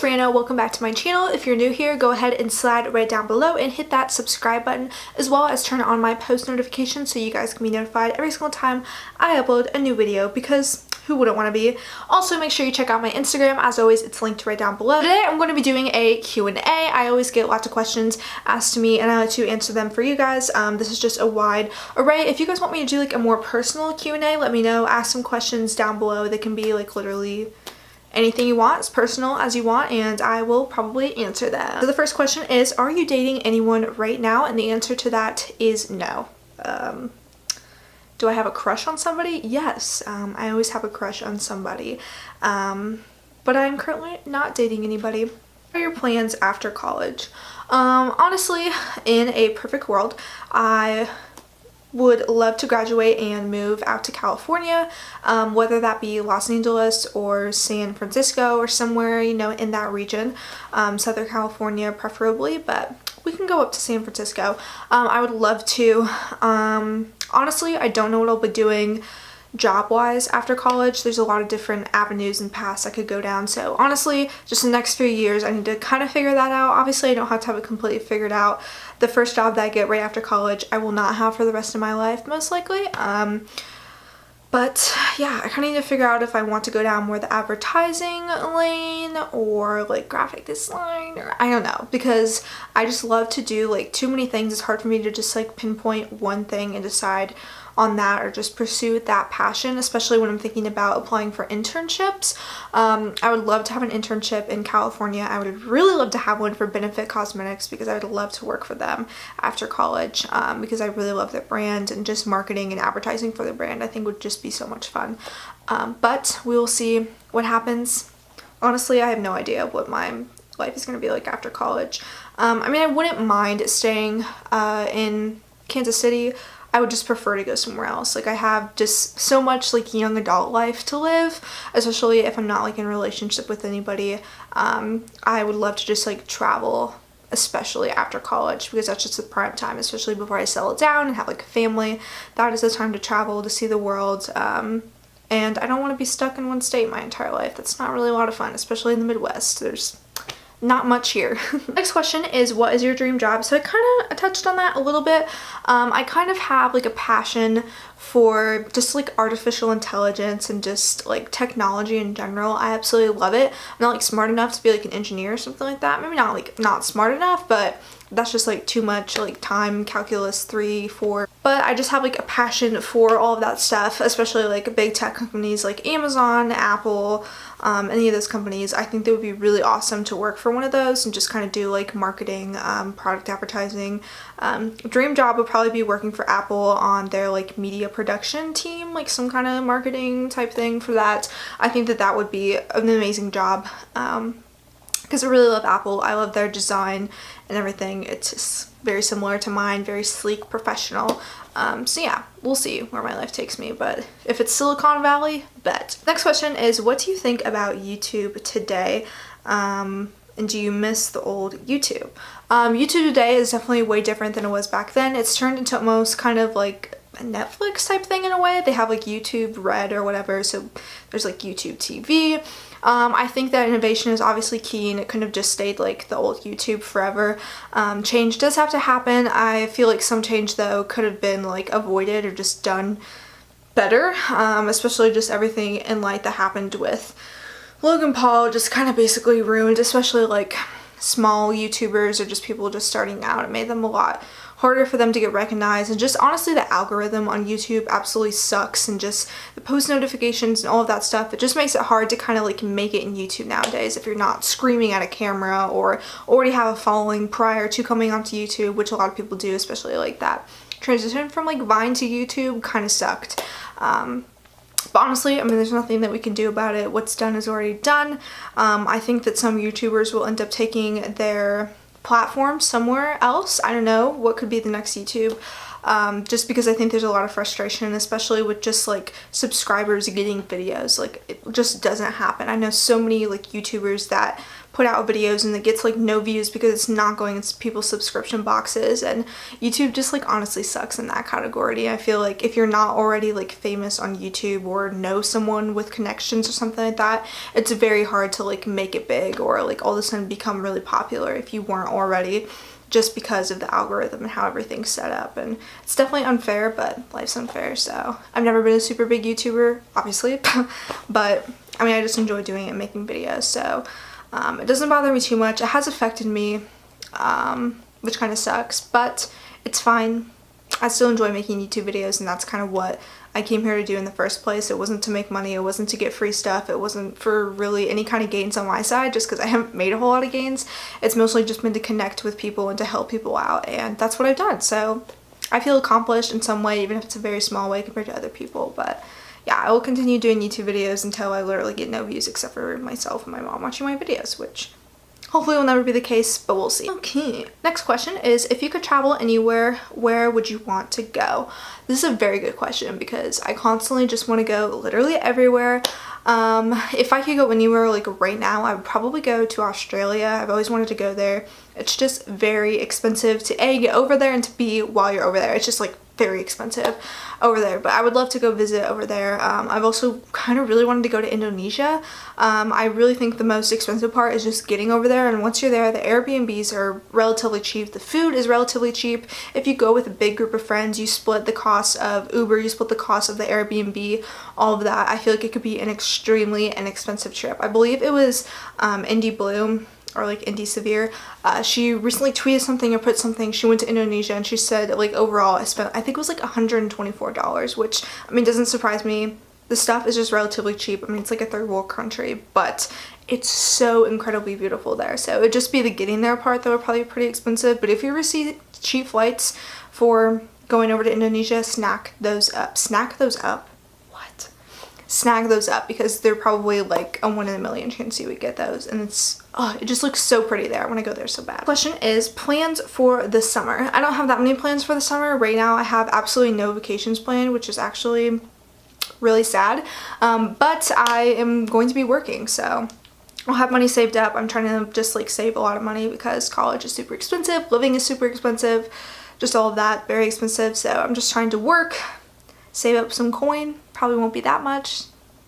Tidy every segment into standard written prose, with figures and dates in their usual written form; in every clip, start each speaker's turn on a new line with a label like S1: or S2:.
S1: Brianna, welcome back to my channel. If you're new here, go ahead and slide right down below and hit that subscribe button, as well as turn on my post notifications so you guys can be notified every single time I upload a new video, because who wouldn't want to be? Also, make sure you check out my Instagram. As always, it's linked right down below. Today, I'm going to be doing a Q&A. I always get lots of questions asked to me and I like to answer them for you guys. This is just a wide array. If you guys want me to do like a more personal Q&A, let me know. Ask some questions down below. They can be like literally anything you want, as personal as you want, and I will probably answer them. So the first question is, are you dating anyone right now? And the answer to that is no. Do I have a crush on somebody? Yes, I always have a crush on somebody, but I'm currently not dating anybody. What are your plans after college? Honestly, in a perfect world, I would love to graduate and move out to California, whether that be Los Angeles or San Francisco or somewhere, you know, in that region. Southern California preferably, but we can go up to San Francisco. I would love to. Honestly, I don't know what I'll be doing job-wise after college. There's a lot of different avenues and paths I could go down, so honestly, just the next few years I need to kind of figure that out. Obviously, I don't have to have it completely figured out. The first job that I get right after college I will not have for the rest of my life, most likely. But yeah, I kind of need to figure out if I want to go down more the advertising lane or like graphic design, or I don't know, because I just love to do like too many things. It's hard for me to just like pinpoint one thing and decide on that or just pursue that passion, especially when I'm thinking about applying for internships. I would love to have an internship in California. I would really love to have one for Benefit Cosmetics, because I would love to work for them after college, because I really love their brand, and just marketing and advertising for their brand I think would just be so much fun. But we will see what happens. Honestly, I have no idea what my life is going to be like after college. I mean, I wouldn't mind staying in Kansas City. I would just prefer to go somewhere else. Like, I have just so much like young adult life to live, especially if I'm not like in a relationship with anybody. I would love to just like travel, especially after college, because that's just the prime time, especially before I settle down and have like a family. That is the time to travel, to see the world. And I don't want to be stuck in one state my entire life. That's not really a lot of fun, especially in the Midwest. There's not much here. Next question is, what is your dream job? So I kind of touched on that a little bit. I kind of have like a passion for just like artificial intelligence and just like technology in general. I absolutely love it. I'm not like smart enough to be like an engineer or something like that. Maybe not like not smart enough, but that's just like too much like time, calculus 3, 4. But I just have like a passion for all of that stuff, especially like big tech companies like Amazon, Apple, any of those companies. I think they would be really awesome to work for one of those and just kind of do like marketing, product advertising. Dream job would probably be working for Apple on their like media production team, like some kind of marketing type thing for that. I think that that would be an amazing job, because I really love Apple. I love their design and everything. It's just very similar to mine, very sleek, professional. So yeah, we'll see where my life takes me, but if it's Silicon Valley, bet. Next question is, what do you think about YouTube today? And do you miss the old YouTube? YouTube today is definitely way different than it was back then. It's turned into almost kind of like a Netflix type thing in a way. They have like YouTube Red or whatever, so there's like YouTube TV. I think that innovation is obviously key, and it couldn't have just stayed like the old YouTube forever. Change does have to happen. I feel like some change though could have been like avoided or just done better, especially just everything in light that happened with Logan Paul just kind of basically ruined, especially like small YouTubers or just people just starting out. It made them a lot harder for them to get recognized, and just honestly the algorithm on YouTube absolutely sucks, and just the post notifications and all of that stuff, it just makes it hard to kind of like make it in YouTube nowadays if you're not screaming at a camera or already have a following prior to coming onto YouTube, which a lot of people do, especially like that transition from like Vine to YouTube kind of sucked. But honestly, I mean, there's nothing that we can do about it. What's done is already done. I think that some YouTubers will end up taking their platform somewhere else. I don't know what could be the next YouTube, just because I think there's a lot of frustration, especially with just like subscribers getting videos. Like, it just doesn't happen. I know so many like YouTubers that put out videos and it gets like no views because it's not going into people's subscription boxes, and YouTube just like honestly sucks in that category. I feel like if you're not already like famous on YouTube or know someone with connections or something like that, it's very hard to like make it big or like all of a sudden become really popular if you weren't already, just because of the algorithm and how everything's set up. And it's definitely unfair, but life's unfair. So I've never been a super big YouTuber, obviously, but I mean, I just enjoy doing it and making videos. So it doesn't bother me too much. It has affected me, which kind of sucks, but it's fine. I still enjoy making YouTube videos, and that's kind of what I came here to do in the first place. It wasn't to make money, it wasn't to get free stuff, it wasn't for really any kind of gains on my side, just because I haven't made a whole lot of gains. It's mostly just been to connect with people and to help people out, and that's what I've done. So I feel accomplished in some way, even if it's a very small way compared to other people. But yeah, I will continue doing YouTube videos until I literally get no views except for myself and my mom watching my videos, which hopefully will never be the case, but we'll see. Okay, next question is, if you could travel anywhere, where would you want to go? This is a very good question because I constantly just want to go literally everywhere. If I could go anywhere like right now, I would probably go to Australia. I've always wanted to go there. It's just very expensive to A, get over there, and to B, while you're over there, it's just like very expensive over there, but I would love to go visit over there. I've also kind of really wanted to go to Indonesia. I really think the most expensive part is just getting over there, and once you're there, the Airbnbs are relatively cheap, the food is relatively cheap. If you go with a big group of friends, you split the cost of Uber, you split the cost of the Airbnb, all of that. I feel like it could be an extremely inexpensive trip. I believe it was Indie Bloom, or like Indie Severe, she recently tweeted something or put something, she went to Indonesia and she said like overall I spent, I think it was like $124, which I mean doesn't surprise me. The stuff is just relatively cheap. I mean, it's like a third world country, but it's so incredibly beautiful there. So it would just be the getting there part that would probably be pretty expensive, but if you receive cheap flights for going over to Indonesia, snack those up. Snag those up, because they're probably like a 1 in a million chance you would get those, and it just looks so pretty there. I want to go there so bad. Question is plans for the summer. I don't have that many plans for the summer. Right now I have absolutely no vacations planned, which is actually really sad, but I am going to be working, so I'll have money saved up. I'm trying to just like save a lot of money because college is super expensive, living is super expensive, just all of that, very expensive. So I'm just trying to work, save up some coin. Probably won't be that much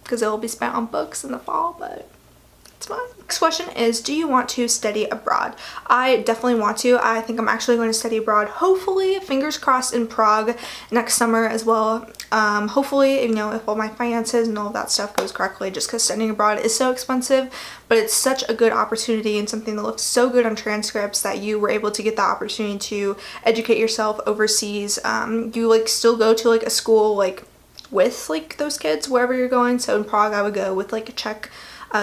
S1: because it will be spent on books in the fall, but it's fine. Next question is, do you want to study abroad? I definitely want to. I think I'm actually going to study abroad, hopefully, fingers crossed, in Prague next summer as well. Hopefully, you know, if all my finances and all of that stuff goes correctly, just because studying abroad is so expensive, but it's such a good opportunity and something that looks so good on transcripts that you were able to get the opportunity to educate yourself overseas. You like still go to like a school like with like those kids wherever you're going. So in Prague I would go with like Czech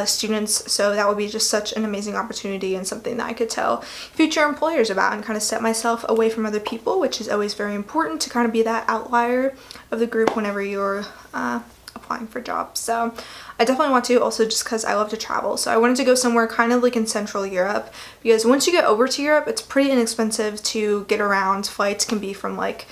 S1: students, so that would be just such an amazing opportunity and something that I could tell future employers about and kind of set myself away from other people, which is always very important to kind of be that outlier of the group whenever you're applying for jobs. So I definitely want to, also just because I love to travel. So I wanted to go somewhere kind of like in Central Europe, because once you get over to Europe, it's pretty inexpensive to get around. Flights can be from like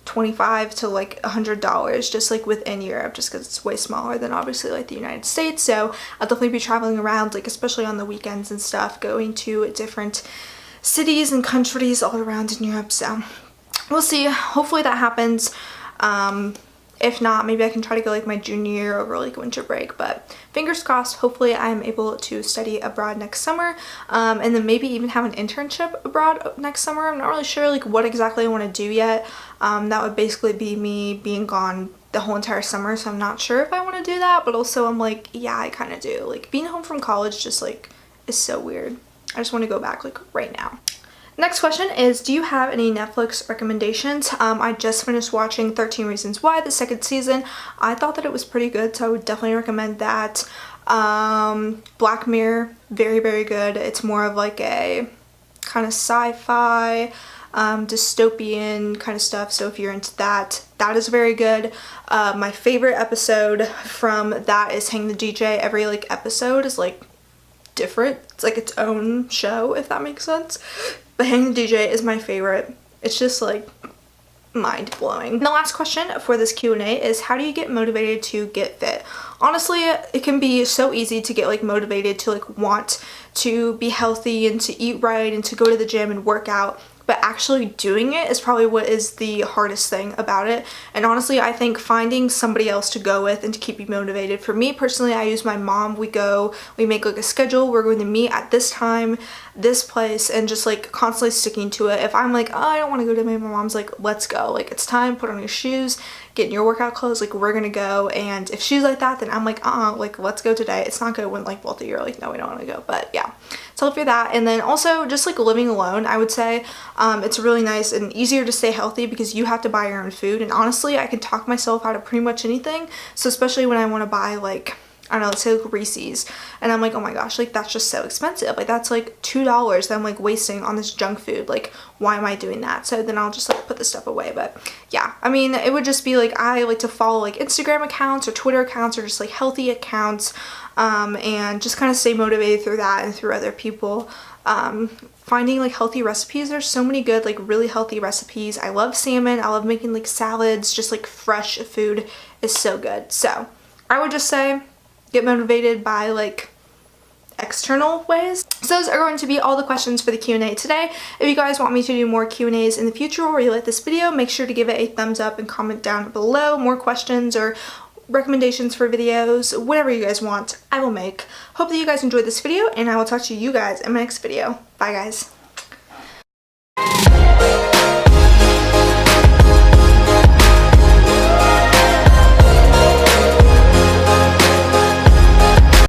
S1: $25 to like $100 just like within Europe, just because it's way smaller than obviously like the United States. So I'll definitely be traveling around, like especially on the weekends and stuff, going to different cities and countries all around in Europe. So we'll see, hopefully that happens. If not, maybe I can try to go like my junior year over like winter break, but fingers crossed, hopefully I'm able to study abroad next summer, and then maybe even have an internship abroad next summer. I'm not really sure like what exactly I want to do yet. That would basically be me being gone the whole entire summer, so I'm not sure if I want to do that, but also I'm like, yeah, I kind of do. Like being home from college just like is so weird. I just want to go back like right now. Next question is, do you have any Netflix recommendations? I just finished watching 13 Reasons Why, the second season. I thought that it was pretty good, so I would definitely recommend that. Black Mirror, very, very good. It's more of like a kind of sci-fi, dystopian kind of stuff, so if you're into that, that is very good. My favorite episode from that is Hang the DJ. Every like episode is like different. It's like its own show, if that makes sense. But Hang the DJ is my favorite. It's just like mind-blowing. The last question for this Q&A is, how do you get motivated to get fit? Honestly, it can be so easy to get like motivated to like want to be healthy and to eat right and to go to the gym and work out, but actually doing it is probably what is the hardest thing about it. And honestly, I think finding somebody else to go with and to keep you motivated. For me personally, I use my mom. We make like a schedule. We're going to meet at this time, this place, and just like constantly sticking to it. If I'm like, oh, I don't want to go to my mom's like, let's go. Like, it's time, put on your shoes, get in your workout clothes, like we're gonna go. And if she's like that, then I'm like, like let's go today. It's not good when like both of you are like, no, we don't want to go. But yeah, so for that. And then also just like living alone, I would say it's really nice and easier to stay healthy because you have to buy your own food. And honestly, I can talk myself out of pretty much anything. So especially when I want to buy like, I don't know, let's say like Reese's, and I'm like, oh my gosh, like that's just so expensive. Like that's like $2 that I'm like wasting on this junk food. Like, why am I doing that? So then I'll just like put this stuff away. But yeah, I mean, it would just be like, I like to follow like Instagram accounts or Twitter accounts or just like healthy accounts, and just kind of stay motivated through that and through other people. Finding like healthy recipes. There's so many good like really healthy recipes. I love salmon. I love making like salads. Just like fresh food is so good. So I would just say get motivated by like external ways. So those are going to be all the questions for the Q&A today. If you guys want me to do more Q&As in the future or you like this video, make sure to give it a thumbs up and comment down below more questions or recommendations for videos. Whatever you guys want, I will make. Hope that you guys enjoyed this video, and I will talk to you guys in my next video. Bye guys.